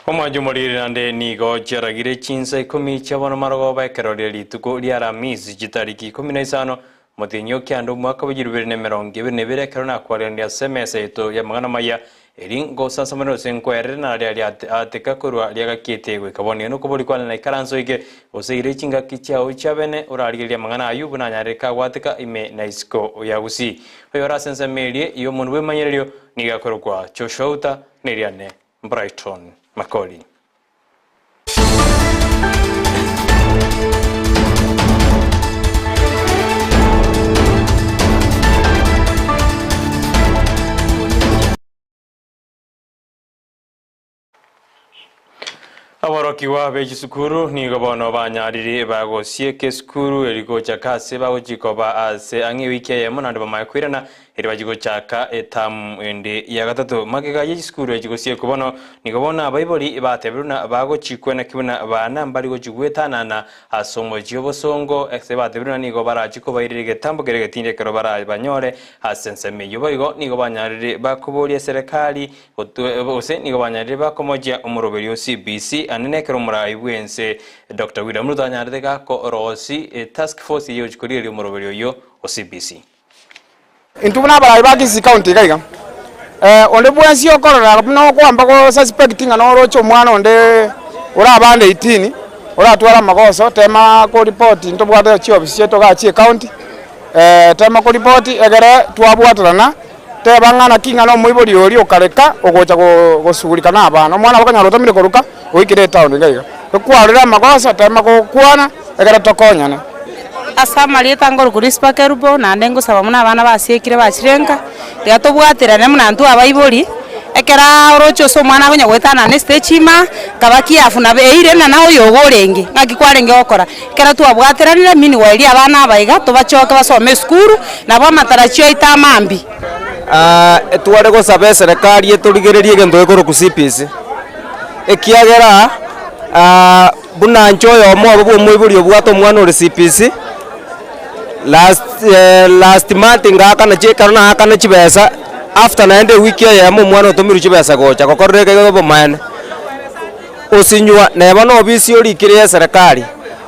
Omwajumulire nande nigo jaragire Chinsa Ikomi chabono marogo bakerorera rituko ria Ramisi jitariki 15 mutinyo kyando mwaka wa 2022 kerona kwarendia semese ito ya magana maya eringo sasa mano senkwerere na ria ateka kurwa ria gakitegwe kabone no kuburi kwana na ikaranzo ige oseire chinga kichao chabene urariria magana ayubu na nyareka wateka ime na isko ya Gusii oyora sense merie iyo munwe manyererio nigakorwa choshouta neriane Brighton Makoli. Aboroki wa beji sukuru ni gobono banyarire bagosie ke sukuru eriko chakase bagojikoba ase angi wiki ya munande bamakwirana eri bajigo chaka etamu ende ya gatatu magega ye sukuru ejigosie kubono ni gobona abayibori bateberuna bagochikwe na kibuna bana mbali gojigwetana na asomo jobosongo ese bateberuna ni gobara jiko bayirige tambo gerege tinde kero bara banyore asense meyo boigo ni gobanyarire bakuborie serikali ose ni gobanyarire bakomoja umuroberio CBC anene kero murai bwense Dr. William Ruto anyarega ko rosi task force yo jikoririo umuroberio yo CBC intubuna bara ba Kisii county kaiga onde bwensi okorora no kwamba ko suspecting no rocho mwana onde ora bande 18 ora twala magoso tema ko report into bwata chi office to ga chi county tema ko report egere twabwatarana te bangana kinga no muibori ori okareka ogocha gosugurika na abana mwana bakanyaro tomire koruka oikire town kaiga kwarira magoso tema ko kwana egere tokonyana asa marieta ngoro kurispa kerubo na ndengo saba muna abana basiekire bachirenga gato bwaterane muna ntu abaibori ekera orocho so mwana gonya gwetana ne stechima kabaki afuna beire na nawo yogorenge ngakikwarenge okora kera tu abwateranire mini wairi abana abaiga to bachoka basome skuru na ba matarachio itamambi etware go sabe serikali eturigererie gendo ekoro ku CPC ekiagera buna nchoyo mo abo moiburi obwato mwana ore CPC last month ngaka na cheka na aka na chibesa after na ende wiki ya mu mwana otomiru chibesa gocha kokorreke go bomane osinywa neba no bisi ori kire serikali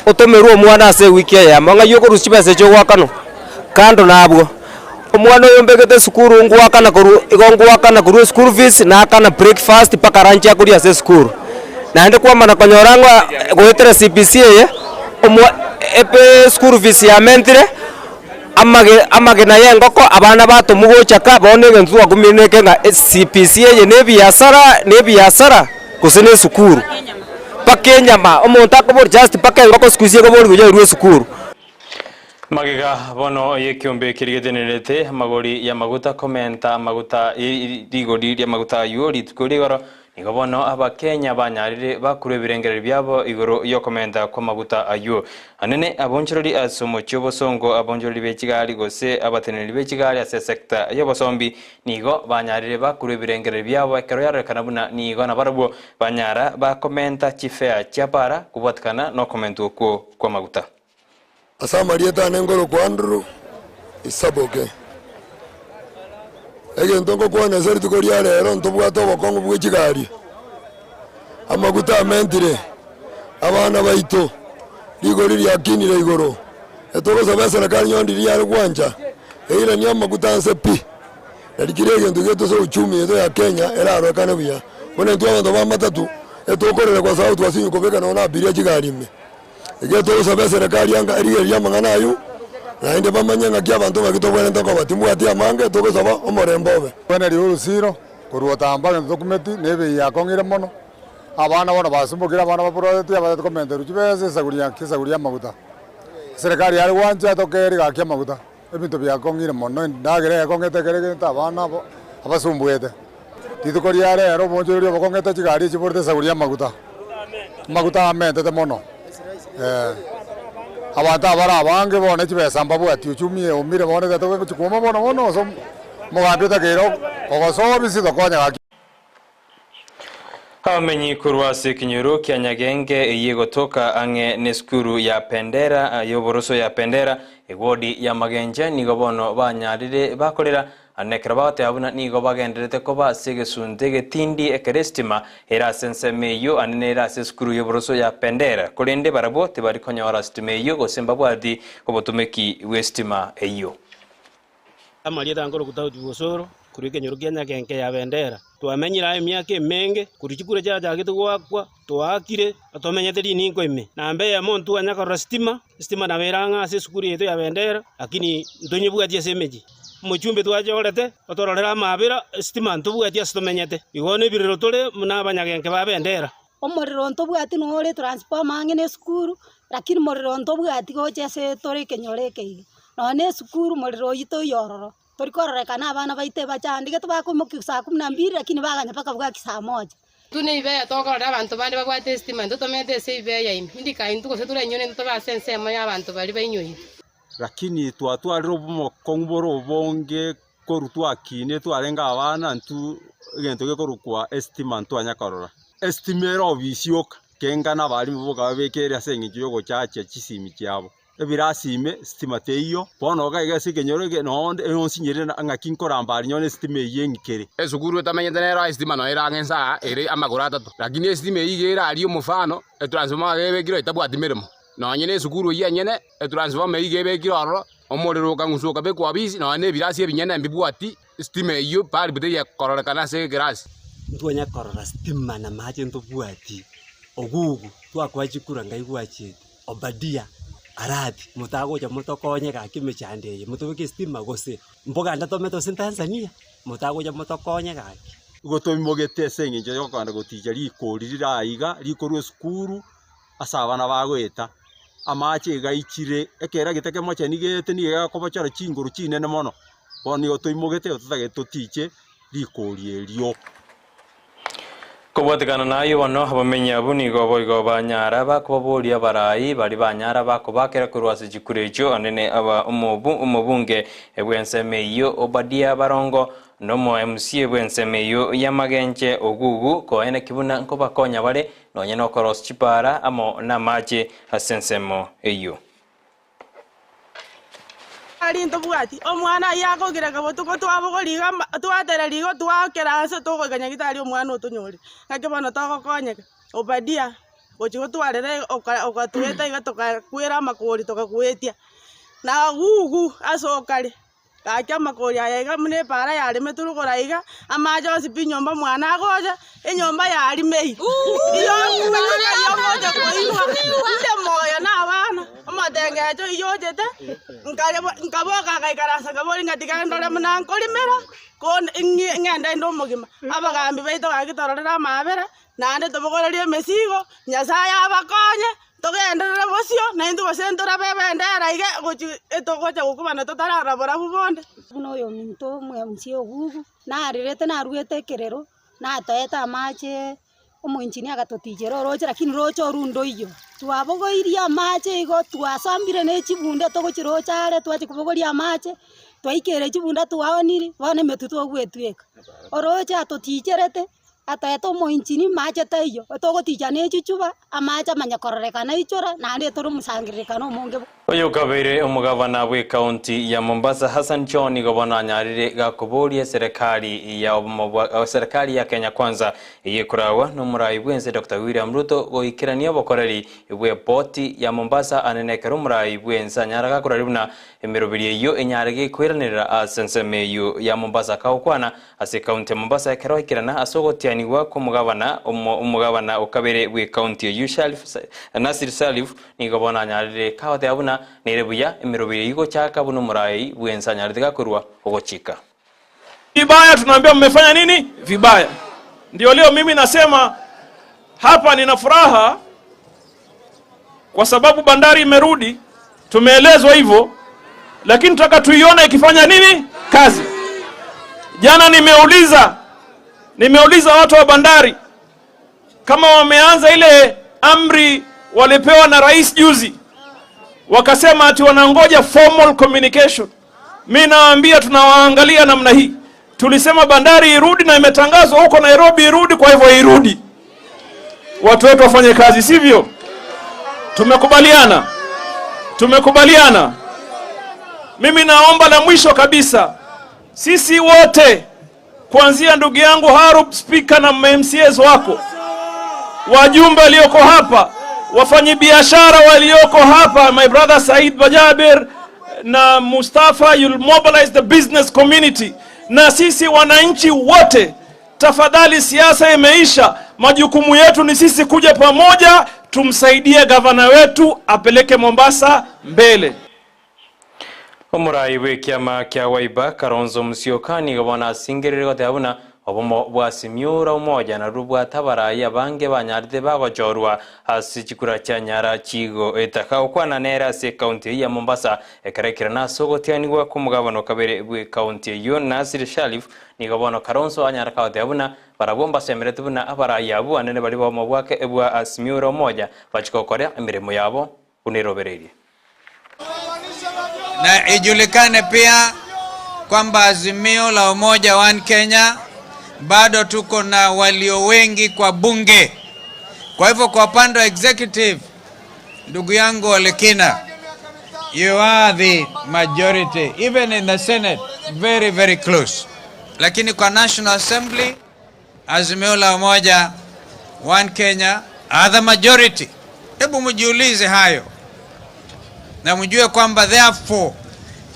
otomiru omwana ase wiki ya manga yoko rusi chibesa cyo wakano kando nabwo omwana yombegete sukuru ngwaka na kuru school fees na aka na breakfast paka ranch ya kuri ase school na ende kwa mana konyorangwa goetere CPC ye epe school fees ya mentre amage na yengoko abana bato mugochaka bone gentu agumineke nga CPC ye ne biasara kusene sukuru pakenyama omuntu akobor just pakengoko skuzie kobor gujo ruwe sukuru magega bono yekiombe kirigedenelete magori ya maguta komenta maguta rigori ya maguta yori tukurigoro nigobono abakenya banyarire bakure birengere byabo igoro yo komenta kwa maguta ayo anene abonjorori asomo cyobosongo abonjorori bekigali gose abateneri bekigali ase sector yobosombi nigo banyarire bakure birengere byabo ekero yarekana buna nigo na barabo banyara ba komenta chifea chapara kubatkana no komento kwa maguta asama rieta nengoro kwandru isaboke ege ntongo kwana zeri tukoria rero ntobwato bokongo bw'ikigari amaguta amentire abana baito ligori lya kinire igoro etoko sabesa na kali nyondi lya gwanja eira ni amaguta nsepi nalikirege ndugeto so uchumi eto ya Kenya era arokana bya bona ntwa ndo bamatatu etokorera kwa sababu twasinyu kobeka na ona abiria kigari ime ege to sabesa na kali anga lya mangana ayu na inde bamanyanga kya bantu bakitobwene ntoko batimu ati amange toko saba omorembobe bwana riuru siro kuruotamba dokumenti nebe yakongire mono abana bona basumbukira abana baproject abana dokumenti rujibese saguria maguta serikali yari wanja tokeri gakia maguta ebintu byakongire mono ndagere yakongete kerege abana abasumbuete titukoria rero bonjori bakongete chigari chiborte saguria maguta amente mono abata bara abange bone chibesa mbabu ati uchumi umire bone gato chikoma bono so mugambita kero ogoso bisido konya Hamenyi kurwase kinyoro kya Nyagenge yegotoka ange neskuru ya Pendera yoboroso ya Pendera egodi ya Magenje nigobono banyarire bakorera anekrabate abuna nigo bagenderete koba segesunte getindi ekerestima era sensemeyo anenera seskuru yobroso ya pendera kolende barabo tebari konyora stimeyo gosemba bwadi kobotumeki westima eyo amalieta ngoro kutauti bosoro kurike nyorukianya kenke ya bendera twamenyira emyaka emenge kurichikure jaja gitugwakwa twakire atomenyeteri ninko ime nambe ya montu anyakora stima na beranga ase sukuru yetu ya bendera lakini ndonyebwatie semeji muchumbe twajorete otororera mabira stima ntubwatie stomenyete igone biriro tole muna banyagenke ba bendera omoriro ntobwati nore transforma angene sukuru lakini moriro ntobwati gochese tore kenyoreke none sukuru moriro yito yororo torikorrekana abana baite bachandike tubakomoki saa 12 lakini baganya paka bwa saa 1 tune ibeya tokorora abantu bandi bagwate stima ndotomete se ibeya indi kaintu gose turenyone ntobasense mo y'abantu bali bainyoyi lakini twatwariro bomokonguboro bonge korutwa kine twarenga abana ntu gento gekorukwa estima twanyakorora estimero bisioka kengana bali muboga bekere asengi yogo chache chisimi kyabo ebirasime stima teyo bono gaigase kenyorege nonde ensinyire ngakinkora mbali nyone stima yengikere esukuru etamenyete nera stima no era ngensa ere amagora 3 lakini stima yigera ali omufano etransforma gebekiro itabwatimiremo nonyene esukuru yenyene etransforma yigebekiro ro omorero kangusuka bekwa bisi none ebirasi ebinyene mbibwati stima yo pali bute kororekana se grasi ntwanya korora stima na maje ntobwati ogugu twakwachikura ngaigwachete obadia arati mutagoja mutokonye gaki chandeye mutubike stima gose mboga ndatometo sin Tanzania mutagoja mutokonye gaki gotomimogete senginje yokanda gotija likorira iga likorwe sukuru asabana bagweta amache gaikire ekera giteke moche nigete niga kobochara chinguru chinene mono boni gotomimogete tutagetotiche likorie lyo Kobotekana nayo bano abamenya bunigo boigo banyara bakoboria barayi bali banyara bakobakera kurwase jikurejo anene aba umubunge ebwensemeyo obadia barongo nomo MC ebwensemeyo yamagenje ogugu ko ene kibuna nkobakonya bale nonye no koros chipara amo na maje asensemo eyo alinto bwati omwana yakogira kabotuko twabogoliga twatererigo twakerase togoganya gitari omwana otunyore ngakebana togokonyeka obadia gochigo twarere okatweta iga tokakwera makori tokakwetia na gugu asokare gakya makori ayega mune para yari meturugora iga amajo sipinyomba mwana agoja enyomba yari mei iyo kumetuka iyo moja koinwa nde moya na abana amatengejo iyojete nkaboka kaikarasa kabori ngatika ndole munankolimera kon ngenda ndo mugima abagambi baito gagitororera mabera nande tobogorerie mesigo nyasaya abakonye togenderera bosio na indu basentora bebendera ige gochi etogocha gukubana totarara bora bubonde buno yo minto mwamsi ogugu narirete naruete kerero natoeta amache omoinchini agatotijero roche lakini rocho rundo iyo twabogoiria amache igo twasambire ne chibunde togochirocha are twache kubogoria amache twaikere chibunda twaoniri bone metu twogwetweka oroche atoticherete ataeto omoinchini mache taiyo otogotijane chichuba amacha manyakorrekana ichora nande toro musangirikana omonge oyo kabere omugavana bwe county ya Mombasa Hassan John gobona nyarire gakoborie serikali ya Kenya Kwanza yekurawa no murai bwenze Dr. William Ruto goikirania bokoreri bwe poti ya Mombasa anenekero murai bwenza nyaraga kuraribuna emirobiri yo enyarige kwiranira asensemeyo ya Mombasa kaukwana ase county Mombasa ekero ikirana asogotianiwa ko umugavana okabere bwe county Yushalif Nasir Salif ni gobona nyarire kaote abuna nerebuya emirobiri yigo chaka buno murai bwenza nyaride gakurwa ogochika vibaya. Tunaambia mmefanya nini vibaya. Ndio leo mimi nasema hapa nina furaha kwa sababu bandari imerudi, tumeelezwa hivyo, lakini tutaka tuione ikifanya nini kazi. Jana nimeuliza watu wa bandari kama wameanza ile amri walipewa na rais juzi, wakasema ati wanangoja formal communication. Mimi naambia tunawaangalia namna hii. Tulisema bandari irudi na imetangazwa huko Nairobi irudi, kwa hivyo irudi. Watu wetu wafanye kazi, sivyo? Tumekubaliana. Mimi naomba la mwisho kabisa, Sisi wote kuanzia ndugu yangu Harub speaker na MCAs wako, wajumbe walioko hapa, wafanyabiashara walioko hapa, my brother Said Bajaber na Mustafa, you'll mobilize the business community. Na sisi wananchi wote, tafadhali, siasa imeisha. Majukumu yetu ni sisi kuja pamoja tumsaidie gavana wetu apeleke Mombasa mbele. Omurai wekiama kya Waiba Kalonzo Musyoka gabona asingererwa tabuna obomo bwasimyura umoja na rubwa tabarayi abange banyarite bagojorwa hasi chikura kya Nyara chigo etaka okwana nera se county ya Mombasa ekarekera nasogotianigwa ku mugabano kabere bwe county yo Nasir Sharif gabona Kalonzo anyara kaute abuna barabomba semerete buna abarayi abu anene bali bomo bwake ebwa asimyura umoja bachikokorya emiremo yabo unirobererie. Na ijulikane pia kwamba azimio la umoja One Kenya bado tuko na walio wengi kwa bunge. Kwa hivyo kwa upande wa executive, ndugu yangu Olekina, you are the majority, even in the Senate, very very close. Lakini kwa National Assembly, azimio la umoja One Kenya are the majority. Hebu mjiulize hayo. Na mjue kwamba therefore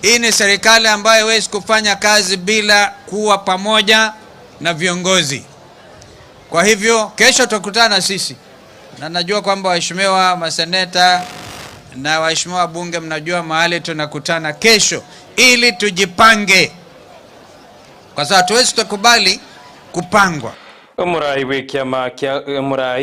hii ni serikali ambayo haiwezi kufanya kazi bila kuwa pamoja na viongozi. Kwa hivyo kesho tutakutana sisi. Na najua kwamba waheshimiwa maseneta na waheshimiwa bunge mnajua mahali tunakutana kesho ili tujipange. Kwa sababu tuwezi tukubali kupangwa. Omurai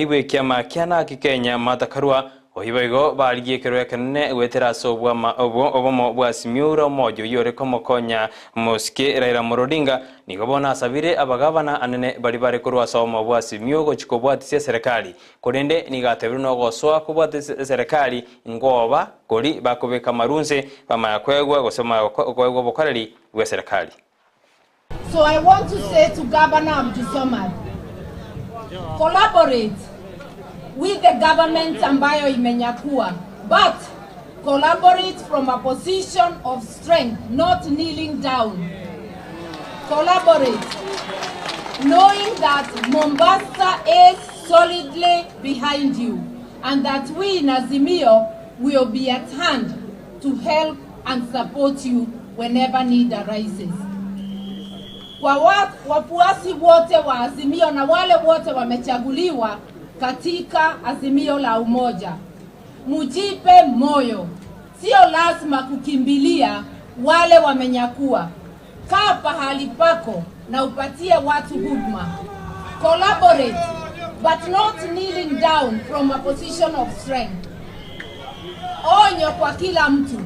wekiama kya na Kenya matakarua ohibago baliye kerwe kanne wetera sobwa obomo bwasimyura mojo yore komo konya moske Raila Odinga nigobona sabire abagabana anene bali bare kurwa somo bwasimyugo chikobwatise serikali korende nigatebru no goswa kubwatise serikali ngoba kori bakobeka marunze bamayakwegwa gosoma kwegwa bokarali bwa serikali. So I want to say to Governor Abdulswamad, collaborate with the government ambayo imenyakua, but collaborate from a position of strength, not kneeling down. Collaborate, knowing that Mombasa is solidly behind you and that we in Azimio will be at hand to help and support you whenever need arises. Kwa wafuasi wote wa Azimio na wale wote wamechaguliwa katika azimio la umoja, mujipe moyo, sio lazima kukimbilia wale wamenyakua. Kaa pahali pako na upatie watu huduma. Collaborate, but not kneeling down from a position of strength. Onyo kwa kila mtu,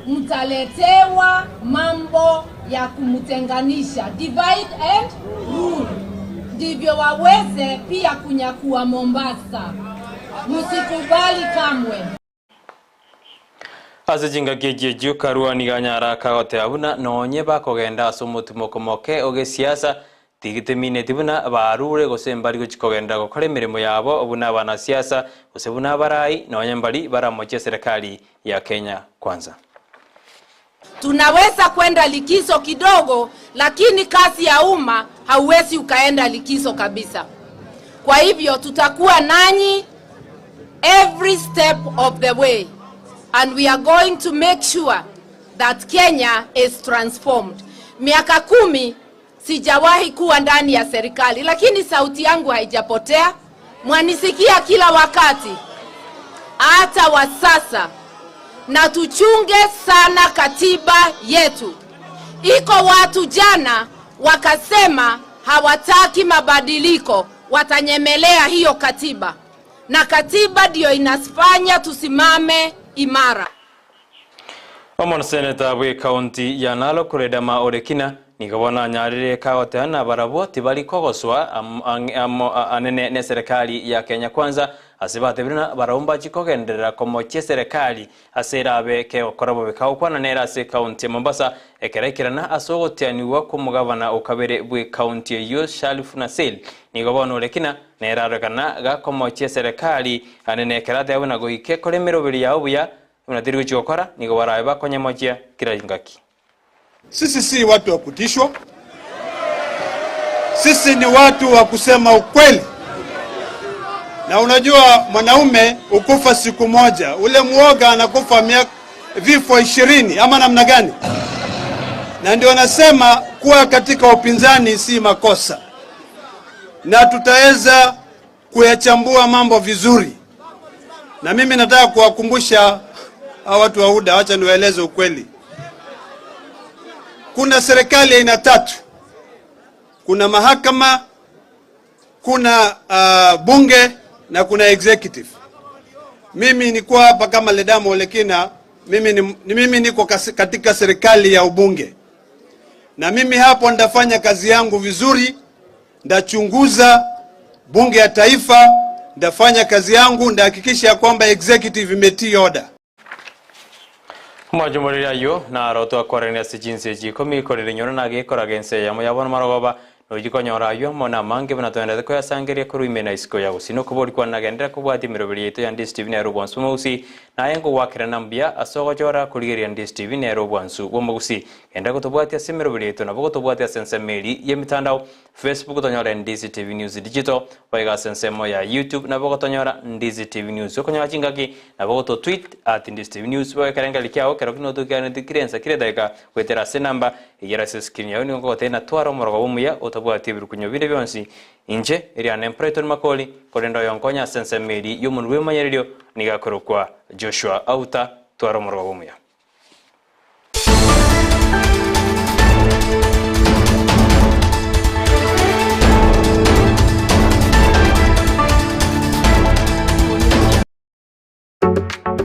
mtaletewa mambo ya kumutenganisha, divide and rule, ndivyo waweze pia kunyakua Mombasa. Msikubali kamwe. Azijinga gejeju karua niganyara kagote abuna nonye bakogenda asumutumo komoke oge siasa tigitemine tibuna barure gosembari gochikogenda gokore mirimo yabo obuna bana siasa osebuna barai nonye mbali baramoche serikali ya Kenya kwanza. Tunaweza kwenda likizo kidogo, lakini kazi ya umma hauwezi ukaenda likizo kabisa. Kwa hivyo tutakuwa nanyi every step of the way, and we are going to make sure that Kenya is transformed. Miaka 10 sijawahi kuwa ndani ya serikali, lakini sauti yangu haijapotea. Mwanisikia kila wakati, hata wa sasa. Na tuchunge sana katiba yetu. Iko watu jana wakasema hawataki mabadiliko, watanyemelea hiyo katiba. Na katiba ndio inafanya tusimame imara. Omon Senator we county ya Nalo kuredama Odekina nigabona nyarire kaotana barabo tibali kogoswa anene ne serikali ya Kenya kwanza asibate birina baromba chikogendera komoche serikali aserabe ke okorabo bekawkwana nera se county Mombasa ekerekirana asogotianiwa ku mugabana okabere bwe county yo Sharif Nasil nigabona Odekina nera rekana ga komoche serikali anene kerate abona goike kolemero biri yawo buya unadirwe chokora nigobara bakonye mochia kirangaki. Sisi si watu wa kutishwa. Sisi ni watu wa kusema ukweli. Na unajua mwanaume ukufa siku moja, ule muoga anakufa vifo 20 ama namna gani? Na ndio nasema kuwa katika upinzani si makosa. Na tutaweza kuyachambua mambo vizuri. Na mimi nataka kuwakumbusha watu wa UDA, acha niwaeleze ukweli. Kuna serikali aina 3. Kuna mahakama, kuna bunge na kuna executive. Mimi niko hapa kama Ledamo Olekina, mimi niko katika serikali ya ubunge. Na mimi hapo ndafanya kazi yangu vizuri, ndachunguza bunge ya taifa, ndafanya kazi yangu, ndahakikisha kwamba executive imetii order. Mwajumuri ayo na roto akorene si jinsi jikomi korire nyona nage koragense yamo yabona marogoba nojiko nyora ayo mona mange bana twende ko yasangeria kuru imena isiko ya usino kubori kwa nagendera kubwati mirobiri yeto ya Ndizi TV na Robwansu Musi na yengo wakira nambia asogo jora kuligeria Ndizi TV na Robwansu Musi enda kutobwati asemirobiri yeto na bogotobwati asense meli ye mitandao Facebook tonyora Ndizi TV News Digital waiga sense mo ya YouTube na bogotonyora Ndizi TV News okonya chingaki na bogoto tweet @Ndizi TV News wa karenga likiao kerokino tukana dikirensa kiredeka wetera se namba igera se screen ya ni ngote na twaro morogo bumuya otabwati birukunyo bire byonsi inje iriane Preton Makoli korendo yonkonya sense meli yumunwe manyerio nigakorokwa Joshua Auta twaro morogo bumuya.